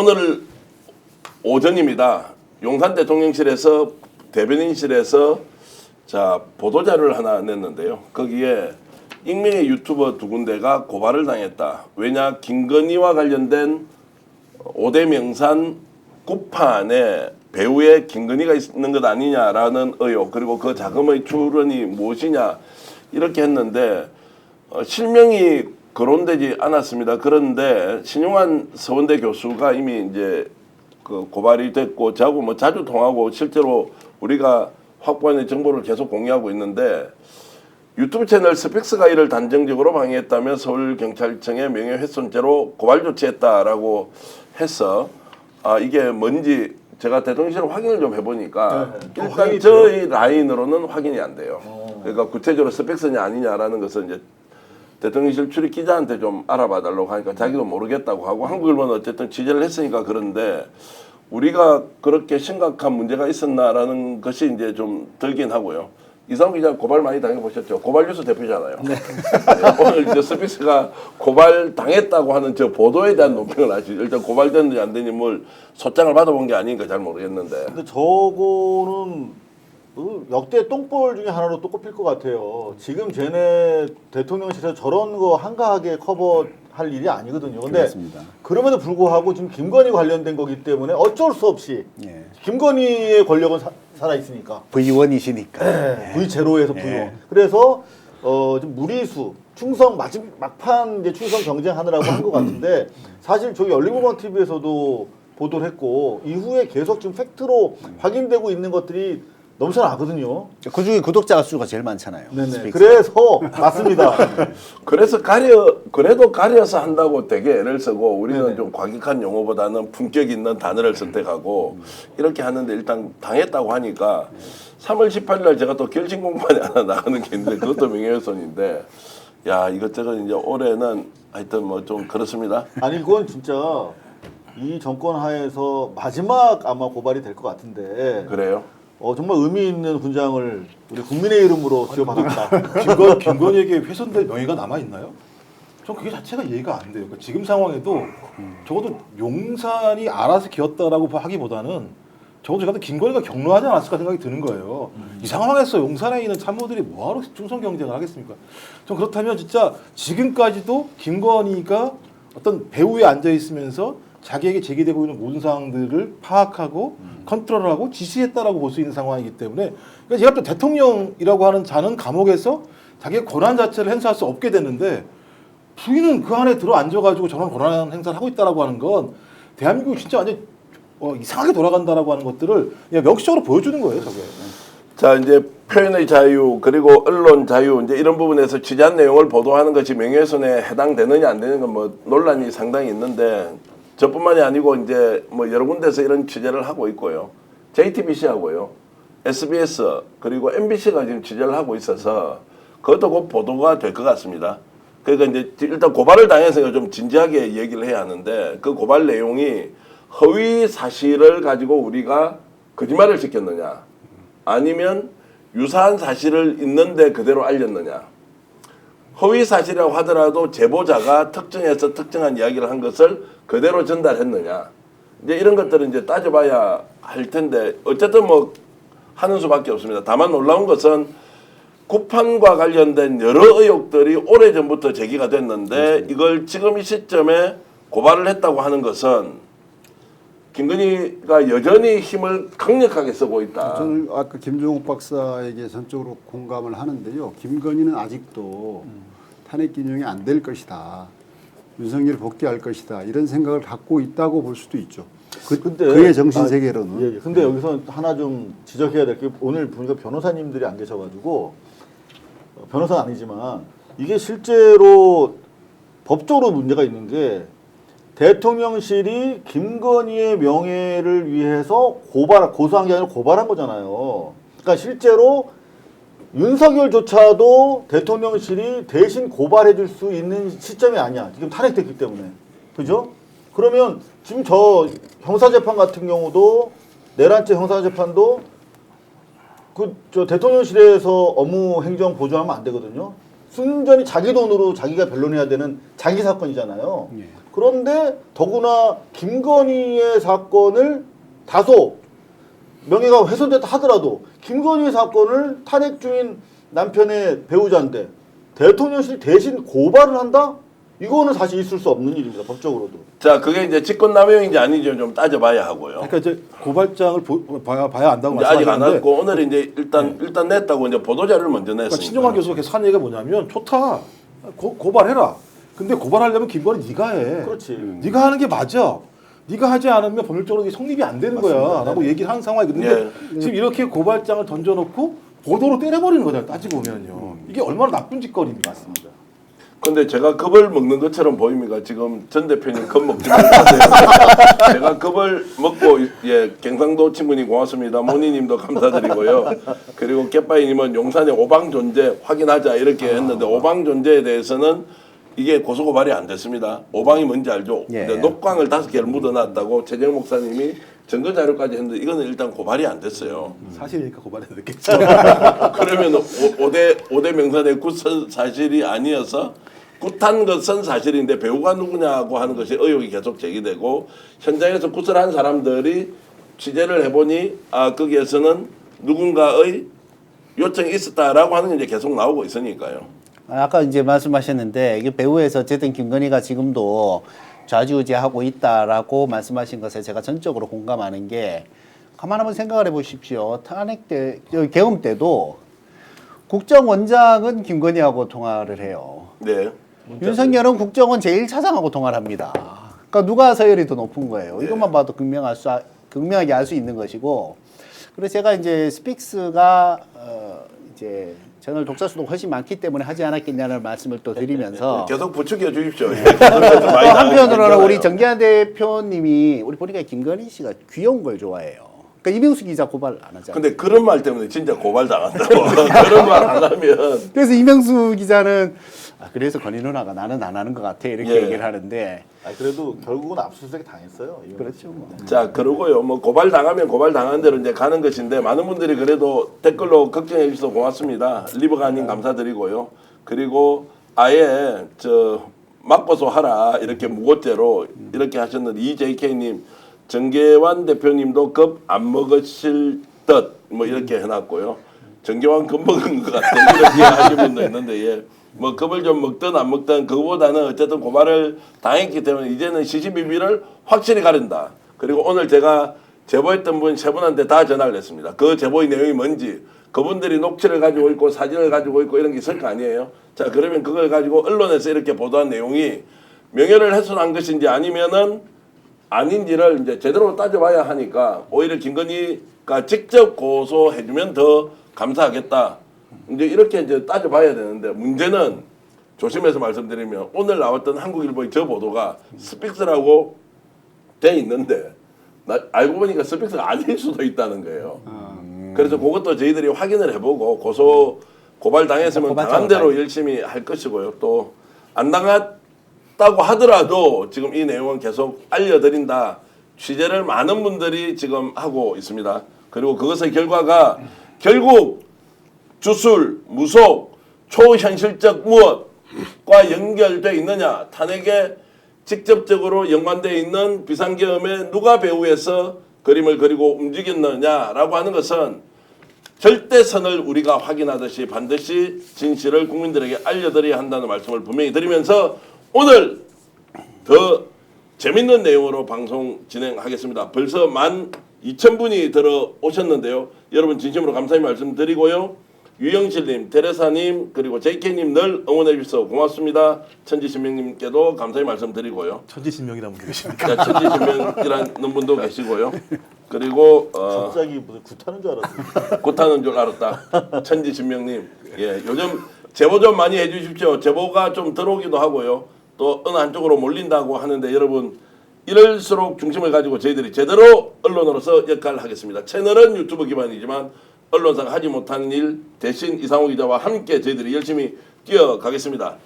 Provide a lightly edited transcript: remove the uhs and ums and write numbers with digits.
오늘 오전입니다. 용산 대통령실에서 대변인실에서 자 보도자료를 하나 냈는데요. 거기에 익명의 유튜버 두 군데가 고발을 당했다. 왜냐 김건희와 관련된 5대 명산 구판에 배우에 김건희가 있는 것 아니냐라는 의혹, 그리고 그 자금의 출원이 무엇이냐 이렇게 했는데 실명이 거론되지 않았습니다. 그런데 신용환 서원대 교수가 이미 이제 그 고발이 됐고 저하고 뭐 자주 통하고 실제로 우리가 확보하는 정보를 계속 공유하고 있는데 유튜브 채널 스펙스가 이를 단정적으로 방해했다며 서울경찰청에 명예훼손죄로 고발 조치했다라고 해서 이게 뭔지 제가 대통령실에 확인을 좀 해보니까 일단 저희 라인으로는 확인이 안 돼요. 그러니까 구체적으로 스펙스냐 아니냐라는 것은 이제 대통령실 출입 기자한테 좀 알아봐 달라고 하니까 자기도 모르겠다고 하고 한국일보는 어쨌든 취재를 했으니까 그런데 우리가 그렇게 심각한 문제가 있었나라는 것이 이제 좀 들긴 하고요. 이상훈 기자 고발 많이 당해보셨죠? 고발뉴스 대표잖아요. 네. 오늘 저 스피스가 고발 당했다고 하는 저 보도에 대한 논평을 하시죠. 일단 고발됐는지 안 되는지 뭘 소장을 받아본 게 아니니까 잘 모르겠는데. 근데 저거는 역대 똥볼 중에 하나로 또 꼽힐 것 같아요. 지금 쟤네 대통령실에서 저런 거 한가하게 커버할 일이 아니거든요. 근데 그렇습니다. 그럼에도 불구하고 지금 김건희 관련된 거기 때문에 어쩔 수 없이 예. 김건희의 권력은 살아 있으니까. V1이시니까. 네. V0에서 V1. 그래서 좀 무리수, 충성 막판 이제 충성 경쟁하느라고 한 것 같은데 사실 저희 열린공감 TV에서도 보도를 했고 이후에 계속 지금 팩트로 확인되고 있는 것들이 넘쳐나거든요. 그 중에 구독자 수가 제일 많잖아요. 네네. 그래서 맞습니다. 그래서 그래도 가려서 한다고 되게 애를 쓰고 우리는 네네. 좀 과격한 용어보다는 품격 있는 단어를 선택하고 이렇게 하는데 일단 당했다고 하니까 3월 18일 날 제가 또 결심 공판에 하나 나가는 게 있는데 그것도 명예훼손인데 야 이것저것 이제 올해는 하여튼 뭐 좀 그렇습니다. 아니 이건 진짜 이 정권 하에서 마지막 아마 고발이 될 것 같은데. 그래요? 정말 의미 있는 훈장을 우리 국민의 이름으로 지어받았다. 김건희에게 훼손될 명예가 남아있나요? 전 그게 자체가 이해가 안 돼요. 그러니까 지금 상황에도 적어도 용산이 알아서 기었다라고 하기보다는 적어도 제가 김건희가 격려하지 않았을까 생각이 드는 거예요. 이 상황에서 용산에 있는 참모들이 뭐하러 충성 경쟁을 하겠습니까? 전 그렇다면 진짜 지금까지도 김건희가 어떤 배후에 앉아있으면서 자기에게 제기되고 있는 모든 사항들을 파악하고 컨트롤하고 지시했다라고 볼 수 있는 상황이기 때문에 그러니까 제가 또 대통령이라고 하는 자는 감옥에서 자기의 권한 자체를 행사할 수 없게 됐는데 부인은 그 안에 들어 앉아가지고 저런 권한 행사를 하고 있다라고 하는 건 대한민국이 진짜 완전 이상하게 돌아간다라고 하는 것들을 그냥 명시적으로 보여주는 거예요, 저게. 자 이제 표현의 자유 그리고 언론 자유 이제 이런 부분에서 취재한 내용을 보도하는 것이 명예훼손에 해당되느냐 안 되는 건 뭐 논란이 상당히 있는데. 저뿐만이 아니고 이제 뭐 여러 군데서 이런 취재를 하고 있고요. JTBC하고요, SBS 그리고 MBC가 지금 취재를 하고 있어서 그것도 곧 보도가 될 것 같습니다. 그러니까 이제 일단 고발을 당해서 좀 진지하게 얘기를 해야 하는데 그 고발 내용이 허위 사실을 가지고 우리가 거짓말을 시켰느냐 아니면 유사한 사실을 있는데 그대로 알렸느냐. 허위 사실이라고 하더라도 제보자가 특정해서 특정한 이야기를 한 것을 그대로 전달했느냐. 이제 이런 것들은 이제 따져봐야 할 텐데 어쨌든 뭐 하는 수밖에 없습니다. 다만 놀라운 것은 구판과 관련된 여러 의혹들이 오래전부터 제기가 됐는데 이걸 지금 이 시점에 고발을 했다고 하는 것은 김건희가 여전히 힘을 강력하게 쓰고 있다. 저는 아까 김종욱 박사에게 전적으로 공감을 하는데요. 김건희는 아직도 탄핵 기용이 안 될 것이다. 윤석열을 복귀할 것이다. 이런 생각을 갖고 있다고 볼 수도 있죠. 그의 정신 세계로는. 예. 근데 여기서 하나 좀 지적해야 될 게 오늘 보니까 변호사님들이 안 계셔가지고 변호사는 아니지만 이게 실제로 법적으로 문제가 있는 게 대통령실이 김건희의 명예를 위해서 고소한 게 아니라 고발한 거잖아요. 그러니까 실제로 윤석열조차도 대통령실이 대신 고발해 줄 수 있는 시점이 아니야. 지금 탄핵됐기 때문에. 그죠? 그러면 지금 저 형사재판 같은 경우도 내란죄 형사재판도 저 대통령실에서 업무 행정 보조하면 안 되거든요. 순전히 자기 돈으로 자기가 변론해야 되는 자기 사건이잖아요. 그런데 더구나 김건희의 사건을 다소 명예가 훼손됐다 하더라도 김건희 사건을 탄핵 중인 남편의 배우자인데 대통령실이 대신 고발을 한다? 이거는 사실 있을 수 없는 일입니다. 법적으로도. 자, 그게 이제 직권남용인지 아닌지 좀 따져봐야 하고요. 그러니까 이제 고발장을 봐야 안다고 이제 아직 안 말씀하셨는데 왔고 오늘 이제 일단 냈다고 이제 보도자료를 먼저 그러니까 냈습니다. 신종환 교수가 계속 한 얘기가 뭐냐면 좋다. 고발해라. 근데 고발하려면 김건희 네가 해. 그렇지. 네가 하는 게 맞아. 네가 하지 않으면 법률적으로 성립이 안 되는 거야. 라고 얘기를 하는 상황이거든요. 근데 지금 이렇게 고발장을 던져놓고 보도로 때려버리는 거잖아요. 따지고 보면요. 이게 얼마나 나쁜 짓거리입니다. 맞습니다. 근데 제가 겁을 먹는 것처럼 보입니까? 지금 전 대표님 겁 먹지 말라세요. 제가 겁을 먹고 예 경상도 친구님 고맙습니다. 모니님도 감사드리고요. 그리고 깨빠이님은 용산의 오방 존재 확인하자 이렇게 했는데 오방 존재에 대해서는 이게 고소 고발이 안 됐습니다. 오방이 뭔지 알죠? 예. 근데 녹광을 5개를 묻어놨다고 최재형 목사님이 증거 자료까지 했는데 이거는 일단 고발이 안 됐어요. 사실이니까 고발해도 됐겠죠. 그러면 5대 명산의 굿선 사실이 아니어서 굿한 것은 사실인데 배우가 누구냐고 하는 것이 의혹이 계속 제기되고 현장에서 굿을 한 사람들이 취재를 해보니 거기에서는 누군가의 요청이 있었다라고 하는 게 이제 계속 나오고 있으니까요. 아까 이제 말씀하셨는데 이게 배우에서 어쨌든 김건희가 지금도 좌지우지하고 있다라고 말씀하신 것에 제가 전적으로 공감하는 게 가만 한번 생각을 해보십시오. 탄핵 때, 계엄 때도 국정원장은 김건희하고 통화를 해요. 네. 윤석열은 국정원 제1차장하고 통화를 합니다. 그러니까 누가 서열이 더 높은 거예요. 이것만 봐도 극명하게 알 수 있는 것이고. 그래서 제가 이제 스픽스가 이제 저널 독자 수도 훨씬 많기 때문에 하지 않았겠냐는 말씀을 또 드리면서 계속 부추겨 주십시오. 또 한편으로는 우리 정기환 대표님이 우리 보니까 김건희 씨가 귀여운 걸 좋아해요. 그러니까 이명수 기자 고발 안 하잖아요. 근데 그런 말 때문에 진짜 고발 당한다고. 그런 말 안 하면 그래서 이명수 기자는 그래서 건희 누나가 나는 안 하는 것 같아 이렇게 예. 얘기를 하는데 그래도 결국은 압수수색 당했어요. 그렇죠. 뭐. 자 그러고요. 뭐 고발 당하면 고발 당한 대로 이제 가는 것인데 많은 분들이 그래도 댓글로 걱정해 주셔서 고맙습니다. 리버가님 감사드리고요. 그리고 아예 맞고서 하라 이렇게 무고죄로 이렇게 하셨는데 EJK님 정계환 대표님도 겁 안 먹으실 듯 뭐 이렇게 해놨고요. 정계환 겁 먹은 것 같아 이렇게 하신 분도 있는데 예. 뭐 겁을 좀 먹든 안 먹든 그거보다는 어쨌든 고발을 당했기 때문에 이제는 시시비비를 확실히 가린다. 그리고 오늘 제가 제보했던 분 세 분한테 다 전화를 했습니다. 그 제보의 내용이 뭔지 그분들이 녹취를 가지고 있고 사진을 가지고 있고 이런 게 있을 거 아니에요. 자 그러면 그걸 가지고 언론에서 이렇게 보도한 내용이 명예를 훼손한 것인지 아니면은 아닌지를 이제 제대로 따져봐야 하니까 오히려 김건희가 직접 고소해주면 더 감사하겠다. 이제 이렇게 이제 따져봐야 되는데 문제는 조심해서 말씀드리면 오늘 나왔던 한국일보의 저 보도가 스픽스라고 돼 있는데 알고 보니까 스픽스가 아닐 수도 있다는 거예요. 그래서 그것도 저희들이 확인을 해보고 고발 당했으면 당한 대로 열심히 할 것이고요. 또 안 당했다고 하더라도 지금 이 내용은 계속 알려드린다. 취재를 많은 분들이 지금 하고 있습니다. 그리고 그것의 결과가 결국 주술, 무속, 초현실적 무엇과 연결되어 있느냐. 탄핵에 직접적으로 연관되어 있는 비상계엄에 누가 배후에서 그림을 그리고 움직였느냐라고 하는 것은 절대선을 우리가 확인하듯이 반드시 진실을 국민들에게 알려드려야 한다는 말씀을 분명히 드리면서 오늘 더 재밌는 내용으로 방송 진행하겠습니다. 벌써 12,000분이 들어오셨는데요. 여러분 진심으로 감사의 말씀드리고요. 유영실님, 테레사님, 그리고 JK님 늘 응원해 주셔서 고맙습니다. 천지신명님께도 감사의 말씀드리고요. 천지신명이라는 분 계십니까? 자, 천지신명이라는 분도 계시고요. 그리고 갑자기 무슨 굿하는 줄 알았어요. 굿하는 줄 알았다. 천지신명님, 예, 요즘 제보 좀 많이 해주십시오. 제보가 좀 들어오기도 하고요. 또 어느 한쪽으로 몰린다고 하는데 여러분 이럴수록 중심을 가지고 저희들이 제대로 언론으로서 역할을 하겠습니다. 채널은 유튜브 기반이지만 언론사가 하지 못한 일 대신 이상호 기자와 함께 저희들이 열심히 뛰어가겠습니다.